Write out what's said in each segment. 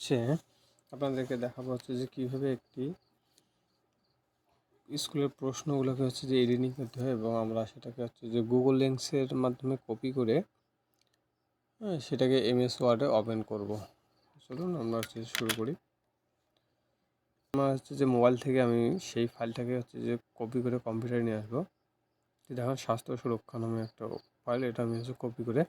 হচ্ছে আপনাদেরকে দেখাবো হচ্ছে যে কীভাবে একটি স্কুলের প্রশ্নগুলোকে হচ্ছে যে এডিটিং করতে হয় এবং আমরা সেটাকে হচ্ছে যে গুগল লেন্সের মাধ্যমে কপি করে সেটাকে এমএস ওয়ার্ডে ওপেন করব। চলুন আমরা হচ্ছে শুরু করি। আমার হচ্ছে যে মোবাইল থেকে আমি সেই ফাইলটাকে হচ্ছে যে কপি করে কম্পিউটারে নিয়ে আসবো। দেখুন স্বাস্থ্য সুরক্ষা নামে একটা ফাইল, এটা আমি হচ্ছে কপি করে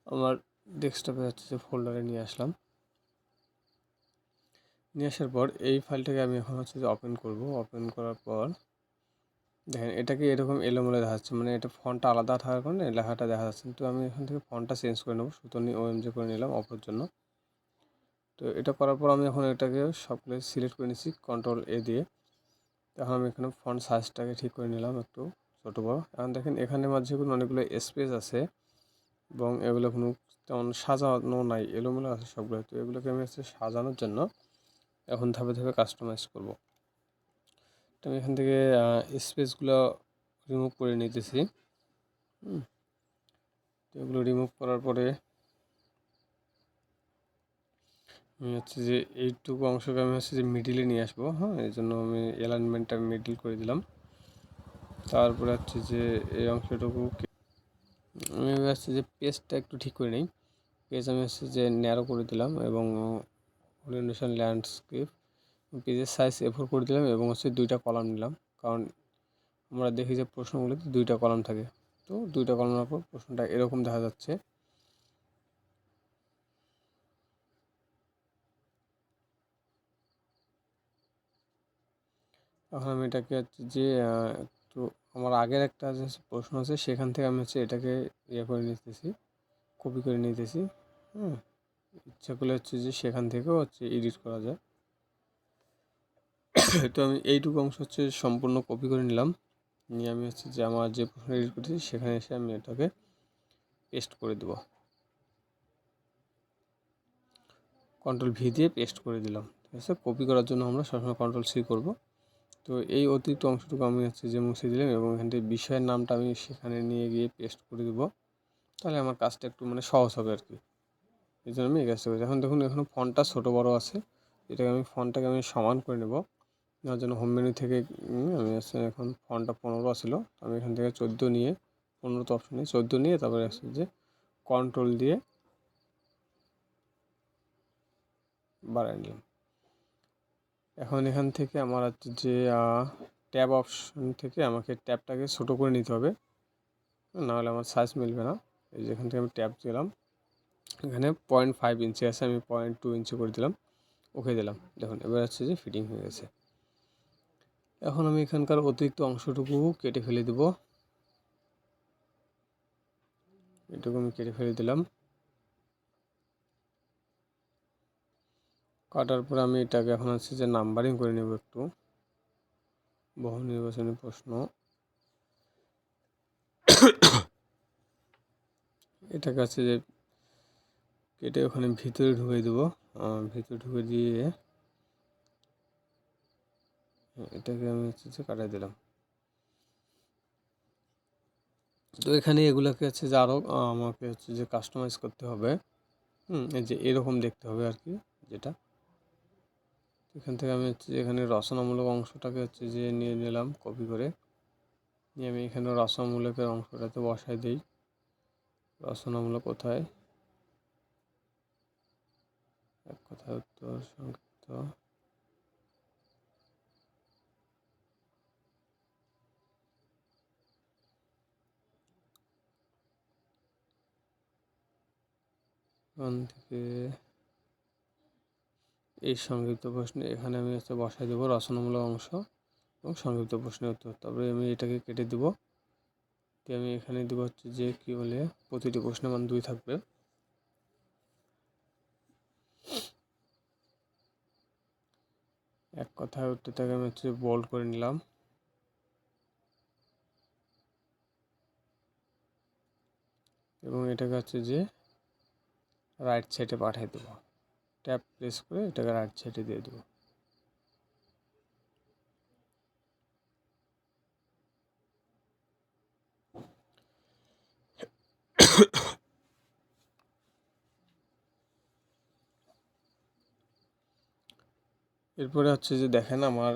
আমার ডেস্কটপে হচ্ছে যে ফোল্ডারে নিয়ে আসলাম। নিয়ে আসার পর এই ফাইলটাকে আমি এখন হচ্ছে যে ওপেন করব। ওপেন করার পর দেখেন এটাকে এরকম এলোমেলো দেখা যাচ্ছে, মানে এটা ফন্টটা আলাদা থাকার কারণে লেখাটা দেখা যাচ্ছে। তো আমি এখান থেকে ফন্টটা চেঞ্জ করে নেব, সুতনি ওএমজি করে নিলাম অপর জন্য। তো এটা করার পর আমি এখন এটাকে সবগুলো সিলেক্ট করে নিচ্ছি কন্ট্রোল এ দিয়ে। এখন আমি এখানে ফন্ট সাইজটাকে ঠিক করে নিলাম একটু ছোটো বড়। এখন দেখেন এখানে মাঝে কোনো অনেকগুলো স্পেস আছে এবং এগুলো কোনো তেমন সাজানো নাই, এলোমেলো আছে সবগুলো। তো এগুলোকে আমি হচ্ছে সাজানোর জন্য এখন ধাপে ধাপে কাস্টমাইজ করব। তো আমি এখান থেকে স্পেসগুলো রিমুভ করে নিতেছি। তো এগুলো রিমুভ করার পরে আমি হচ্ছে যে এইটুকু অংশকে আমি হচ্ছে যে মিডিলে নিয়ে আসবো। হ্যাঁ, এই জন্য আমি অ্যালাইনমেন্টটা মিডিল করে দিলাম। তারপরে হচ্ছে যে এই অংশটুকু আমি হচ্ছে যে পেজটা একটু ঠিক করে নিই। পেজ আমি হচ্ছে যে ন্যারো করে দিলাম এবং ওরিয়েন্টেশন ল্যান্ডস্কেপ পেজের সাইজ A4 করে দিলাম এবং হচ্ছে 2টা কলাম নিলাম, কারণ আমরা দেখি যে প্রশ্নগুলিতে 2টা কলাম থাকে। তো 2টা কলামের পর প্রশ্নটা এরকম দেখা যাচ্ছে। এখন আমি এটাকে হচ্ছে যে একটু আমার আগের একটা যে প্রশ্ন আছে সেখান থেকে আমি হচ্ছে এটাকে ইয়ে করে নিতেছি, কপি করে নিতেছি। ইচ্ছা করলে হচ্ছে যে সেখান থেকেও হচ্ছে এডিট করা যায়। তো আমি এইটুকু অংশ হচ্ছে সম্পূর্ণ কপি করে নিলাম। নিয়ে আমি হচ্ছে যে আমার যে প্রশ্ন এডিট করেছি সেখানে এসে আমি এটাকে পেস্ট করে দেব। কন্ট্রোল ভি দিয়ে পেস্ট করে দিলাম। ঠিক আছে, কপি করার জন্য আমরা সবসময় কন্ট্রোল সি করব। তো এই অতিরিক্ত অংশটুকু আমি হচ্ছে যে মুছে দিলাম এবং এখান থেকে বিষয়ের নামটা আমি সেখানে নিয়ে গিয়ে পেস্ট করে দেবো। তাহলে আমার কাজটা একটু মানে সহজ হবে আর কি। এই জন্য আমি এই কাজটা করি। এখন দেখুন এখানে ফন্টটা ছোটো বড়ো আছে, এটাকে আমি ফন্টটাকে আমি সমান করে নেব। নেওয়ার জন্য হোম মেনু থেকে আমি হচ্ছে এখন ফন্টটা 15 ছিল, আমি এখান থেকে 14 নিয়ে 15 তো অপশন নিয়ে 14 নিয়ে তারপরে হচ্ছে যে কন্ট্রোল দিয়ে বাড়াই নিলাম। এখন এখান থেকে আমার হচ্ছে যে ট্যাব অপশন থেকে আমাকে ট্যাবটাকে ছোটো করে নিতে হবে, নাহলে আমার সাইজ মিলবে না। এই যে এখান থেকে আমি ট্যাব দিলাম, এখানে 0.5 ইঞ্চি আছে, আমি 0.2 ইঞ্চি করে দিলাম, ওকে দিলাম। দেখুন এবার হচ্ছে যে ফিটিং হয়ে গেছে। এখন আমি এখানকার অতিরিক্ত অংশটুকু কেটে ফেলে দেব। এটুকু আমি কেটে ফেলে দিলাম। কাটার পর আমি এটাকে এখন হচ্ছে যে নাম্বারিং করে নেব একটু। বহু নির্বাচনী প্রশ্ন, এটাকে হচ্ছে যে কেটে ওখানে ভিতরে ঢুকিয়ে দেবো। ভিতরে ঢুকে দিয়ে এটাকে আমি হচ্ছে যে কাটাই দিলাম। তো এখানে এগুলোকে হচ্ছে যে আরও আমাকে হচ্ছে যে কাস্টমাইজ করতে হবে। এই যে এরকম দেখতে হবে আর কি, যেটা এখান থেকে আমি হচ্ছে যে এখানে রচনামূলক অংশটাকে হচ্ছে যে নিয়ে নিলাম কপি করে, নিয়ে আমি এখানে রচনামূলকের অংশটাতে বসাই দিই। রচনামূলক কোথায়, এক কথায় উত্তর সংক্ষিপ্ত, এখান থেকে এই সংক্ষিপ্ত প্রশ্নে এখানে আমি হচ্ছে বসাই দেবো রচনামূলক অংশ এবং সংক্ষিপ্ত প্রশ্নের উত্তর। তারপরে আমি এটাকে কেটে দেবো, দিয়ে আমি এখানে দেবো হচ্ছে যে কী বলে প্রতিটি প্রশ্নের মান 2 থাকবে। এক কথায় উত্তরটাকে আমি হচ্ছে বোল্ড করে নিলাম এবং এটাকে হচ্ছে যে রাইট সাইডে পাঠিয়ে দেবো। ট্যাব প্রেস করে এটাকে রাইট সাইডে দিয়ে দেবো। এরপরে হচ্ছে যে দেখেন আমার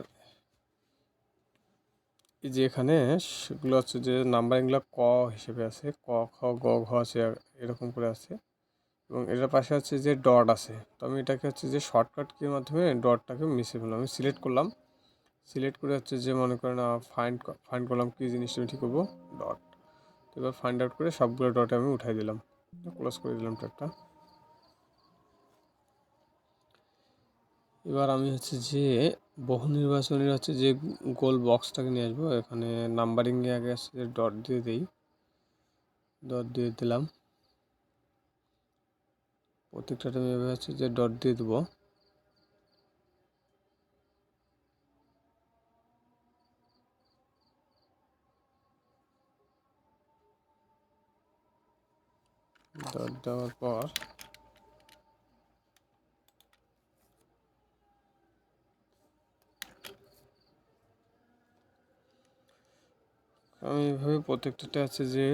এই যে এখানে সেগুলো হচ্ছে যে নাম্বারিংগুলো ক হিসেবে আছে, ক খ গ ঘ আছে এরকম করে আছে, এবং এটার পাশে হচ্ছে যে ডট আছে। তো আমি এটাকে হচ্ছে যে শর্টকাট কির মাধ্যমে ডটটাকে মিশিয়ে ফেললাম। আমি সিলেক্ট করলাম, সিলেক্ট করে হচ্ছে যে মনে করেন ফাইন্ড করলাম কী জিনিসটা আমি ঠিক করবো, ডট। তো এবার ফাইন্ড আউট করে সবগুলো ডটে আমি উঠাই দিলাম, ক্লোজ করে দিলাম ট্যাবটা। এবার আমি হচ্ছে যে বহু নির্বাচনের হচ্ছে যে গোল বক্সটাকে নিয়ে আসবো। এখানে নাম্বারিংয়ে আগে হচ্ছে যে ডট দিয়ে দিই, ডট দিয়ে দিলাম, প্রত্যেকটাতে আমি এভাবে হচ্ছে যে ডট দিয়ে দেবো। ডট দেওয়ার পর আমি এভাবে প্রত্যেকটাতে আছে যে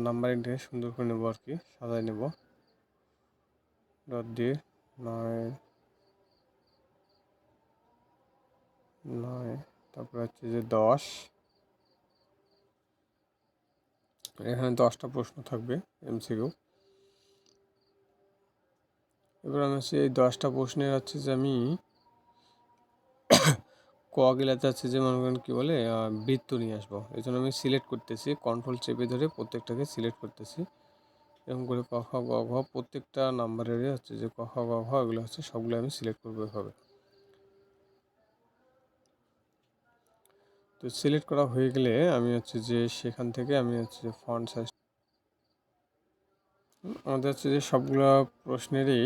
নাম্বারিংটাকে সুন্দর করে নেবো আর কি, সাজায় নেব ডট দিয়ে। 9, তারপরে হচ্ছে যে 10, এখানে 10টা প্রশ্ন থাকবে এমসিকিউ। এবার আমি হচ্ছে এই 10টা প্রশ্নের হচ্ছে যে আমি গেলাতে আছে যে মনে করেন কী বলে বৃত্ত নিয়ে আসবো। এই জন্য আমি সিলেক্ট করতেছি, কন্ট্রোল চেপে ধরে প্রত্যেকটাকে সিলেক্ট করতেছি, এরকম করে ক খ গ ঘ প্রত্যেকটা নাম্বারেরই হচ্ছে যে ক খ গ ঘ এগুলো হচ্ছে সবগুলো আমি সিলেক্ট করবো এভাবে। তো সিলেক্ট করা হয়ে গেলে আমি হচ্ছে যে সেখান থেকে আমি হচ্ছে যে ফন্ট সাইজ, আমাদের হচ্ছে যে সবগুলো প্রশ্নেরই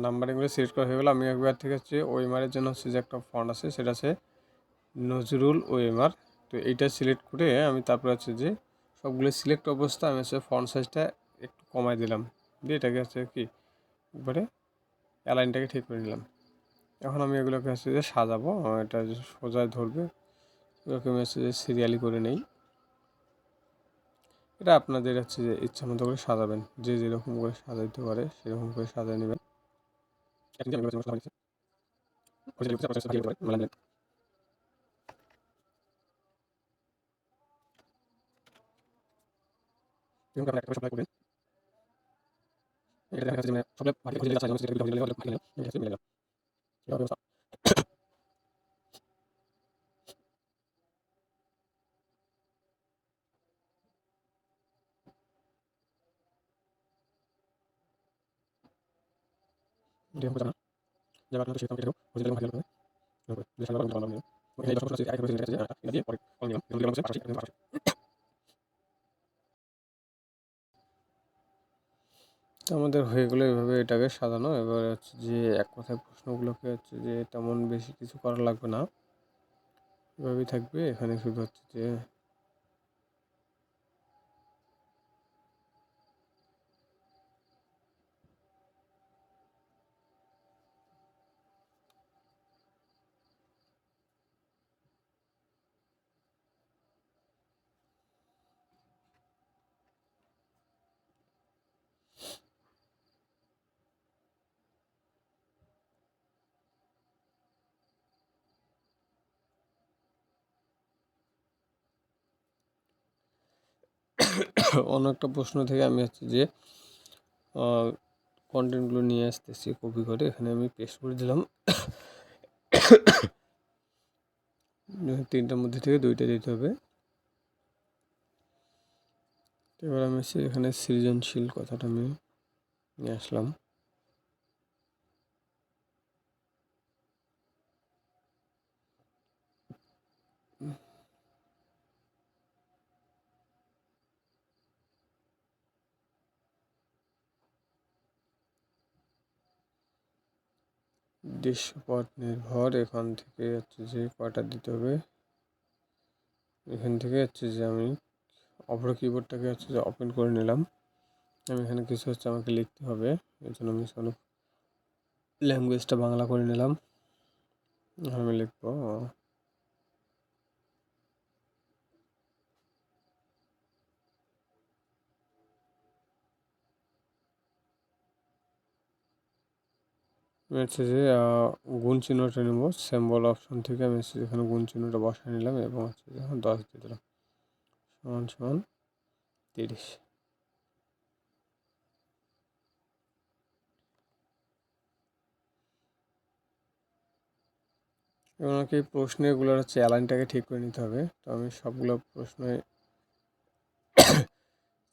নাম্বারিংগুলো সিলেক্ট করা হয়ে গেলো। আমি একবার থেকে হচ্ছে ওয়েমারের জন্য হচ্ছে যে একটা ফন্ট আছে, সেটা আছে নজরুল ওয়েমার। তো এইটা সিলেক্ট করে আমি তারপরে হচ্ছে যে সবগুলো সিলেক্ট অবস্থা আমি হচ্ছে ফন্ট সাইজটা একটু কমাই দিলাম, দিয়ে এটাকে হচ্ছে কি একবারে অ্যালাইনটাকে ঠিক করে নিলাম। এখন আমি এগুলোকে হচ্ছে যে সাজাবো, এটা সোজা ধরবে, এগুলোকে আমি হচ্ছে যে সিরিয়ালি করে নেই। এটা আপনাদের হচ্ছে যে ইচ্ছা মতো করে সাজাবেন, যে যেরকম করে সাজাইতে পারে সেরকম করে সাজিয়ে নেবেন। তো আমাদের হয়ে গেলো এভাবে এটাকে সাজানো। এবার হচ্ছে যে এক কথায় প্রশ্নগুলোকে হচ্ছে যে তেমন বেশি কিছু করা লাগবে না, এভাবেই থাকবে। এখানে শুধু হচ্ছে যে অন্য একটা প্রশ্ন থেকে আমি হচ্ছে যে কন্টেন্টগুলো নিয়ে আসতেছি কপি করে, এখানে আমি পেস্ট করে দিলাম। তিনটার মধ্যে থেকে দুইটা দিতে হবে। এবার আমি এখানে সৃজনশীল কথাটা আমি নিয়ে আসলাম। দৃশ্যপট নির্ভর, এখান থেকে হচ্ছে যে কয়টা দিতে হবে, এখান থেকে হচ্ছে যে আমি অপর কিবোর্ডটাকে হচ্ছে যে ওপেন করে নিলাম। আমি এখানে কিছু হচ্ছে আমাকে লিখতে হবে, এই জন্য আমি ল্যাঙ্গুয়েজটা বাংলা করে নিলাম। আমি লিখবো আমি হচ্ছে যে গুণ চিহ্নটা নেব, সিম্বল অপশন থেকে আমি হচ্ছে এখানে গুণ চিহ্নটা বসায় নিলাম এবং হচ্ছে যখন 10 দিয়ে দিলাম সমান সমান 30। এবং আমাকে এই প্রশ্নগুলোর হচ্ছে অ্যালাইনটাকে ঠিক করে নিতে হবে। তো আমি সবগুলো প্রশ্ন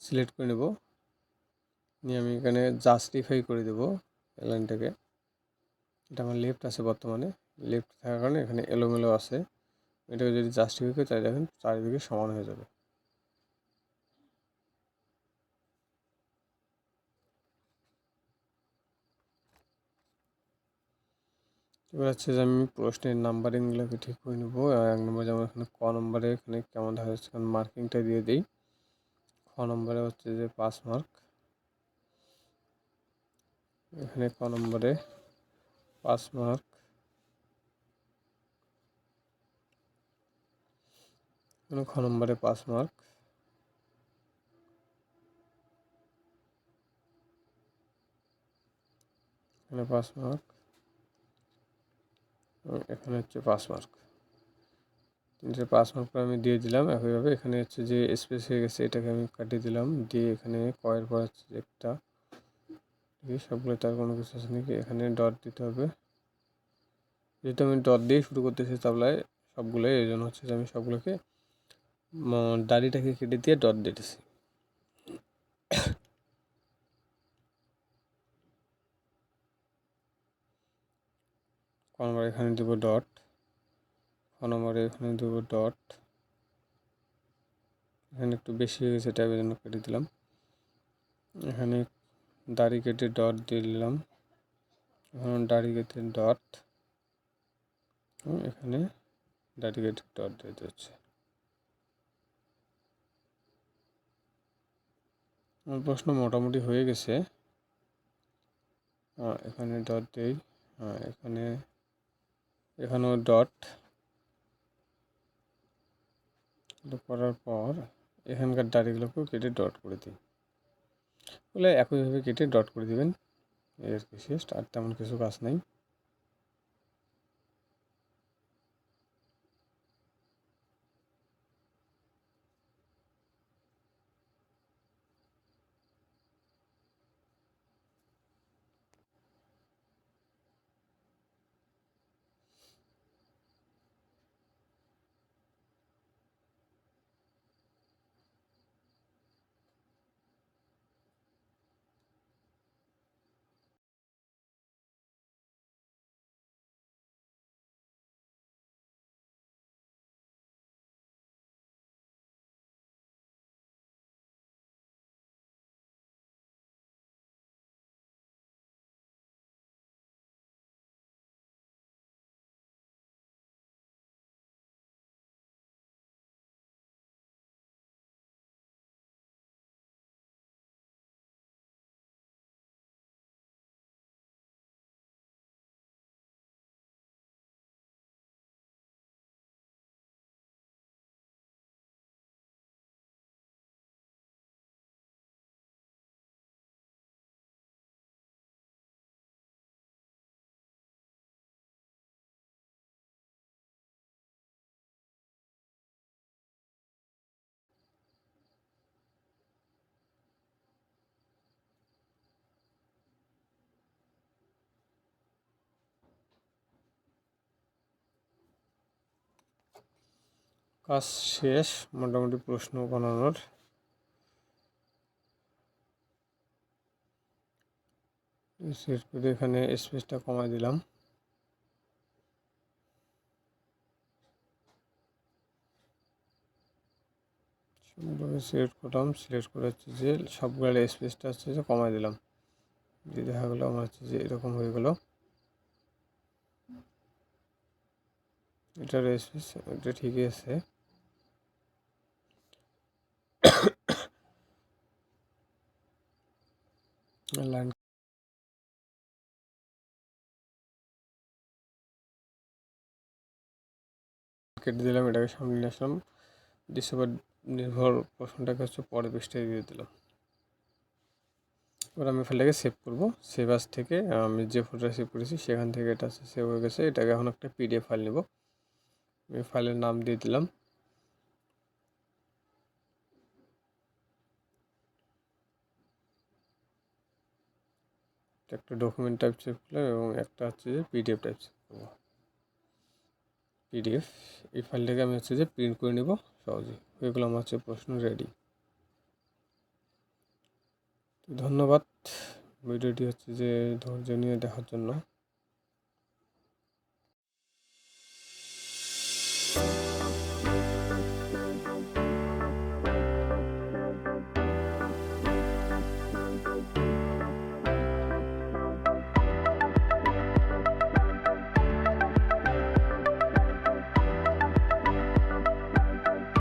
সিলেক্ট করে নেব, নিয়ে আমি এখানে জাস্টিফাই করে দেবো অ্যালাইনটাকে। এটা আমার লেফট আছে, বর্তমানে লেফট থাকার কারণে এখানে এলোমেলো আছে। এটাকে যদি জাস্টিফাই করি তাহলে দেখেন চারিদিকে সমান হয়ে যাবে। এবার হচ্ছে যে আমি প্রশ্নের নাম্বারিংগুলোকে ঠিক করে নেব। 1 নম্বর যেমন এখানে ক নম্বরে এখানে কেমন দেখা যাচ্ছে, কারণ মার্কিংটা দিয়ে দিই। খ নম্বরে হচ্ছে যে 5 মার্ক, এখানে ক নম্বরে 5 মার্ক, এখানে খ নম্বরে 5 মার্ক, এখানে 5 মার্ক, এখানে হচ্ছে 5 মার্ক। তিনটে 5 মার্ক আমি দিয়ে দিলাম। একইভাবে এখানে হচ্ছে যে স্পেস হয়ে গেছে, এটাকে আমি কাটিয়ে দিলাম, দিয়ে এখানে কয়ের পর হচ্ছে একটা সবগুলো, তার কোনো কিছু আছে নাকি, এখানে ডট দিতে হবে। যেহেতু আমি ডট দিয়ে শুরু করতেছি তাবলায় সবগুলোই, এই জন্য হচ্ছে যে আমি সবগুলোকে দাড়িটাকে কেটে দিয়ে ডট দিতেছি। ক নম্বরে এখানে দেবো ডট, খ নম্বরে এখানে দেবো ডট, এখানে একটু বেশি হয়ে গেছে ট্যাবের জন্য কেটে দিলাম। এখানে দাড়ি কেটে ডট দিয়ে দিলাম, এখন দাড়ি কেটে ডট, এখানে দাড়ি কেটে ডট দিতে হচ্ছে। আমার প্রশ্ন মোটামুটি হয়ে গেছে। এখানে ডট দিই, এখানে এখানেও ডট করার পর এখানকার দাড়িগুলোকেও কেটে ডট করে দিই। বলে একইভাবে কেটে ডট করে দিবেন, এর কি শেষ, আর তেমন কিছু কাজ নাই। কাজ শেষ মোটামুটি প্রশ্ন বানানোর। শেষ করে এখানে স্পেসটা কমাই দিলাম। সিলেক্ট করলাম, সিলেক্ট করে হচ্ছে যে সবগুলো স্পেসটা হচ্ছে যে কমাই দিলাম, দিয়ে দেখা গেলো আমার হচ্ছে যে এরকম হয়ে গেল। এটার স্পেস এটা ঠিকই আছে। লাইন কেটে দিলাম, এটাকে সামনে নিয়ে আসলাম, ডিসেম্বর নির্ভর প্রশ্নটাকে হচ্ছে পরের পৃষ্ঠায় দিয়ে দিলাম। এবার আমি ফাইলটাকে সেভ করব। সেভ আস থেকে আমি যে ফোল্ডারে সেভ করেছি সেখান থেকে এটা সেভ হয়ে গেছে। এটাকে এখন একটা পিডিএফ ফাইল নেব। আমি ফাইলের নাম দিয়ে দিলাম। একটা ডকুমেন্ট টাইপ সেভ করলাম এবং একটা হচ্ছে যে পিডিএফ টাইপ সেভ করবো। পিডিএফ এই ফাইলটাকে আমি হচ্ছে যে প্রিন্ট করে নেব সহজেই। হয়ে গেলো আমার হচ্ছে প্রশ্ন রেডি। ধন্যবাদ ভিডিওটি হচ্ছে যে ধৈর্য নিয়ে দেখার জন্য।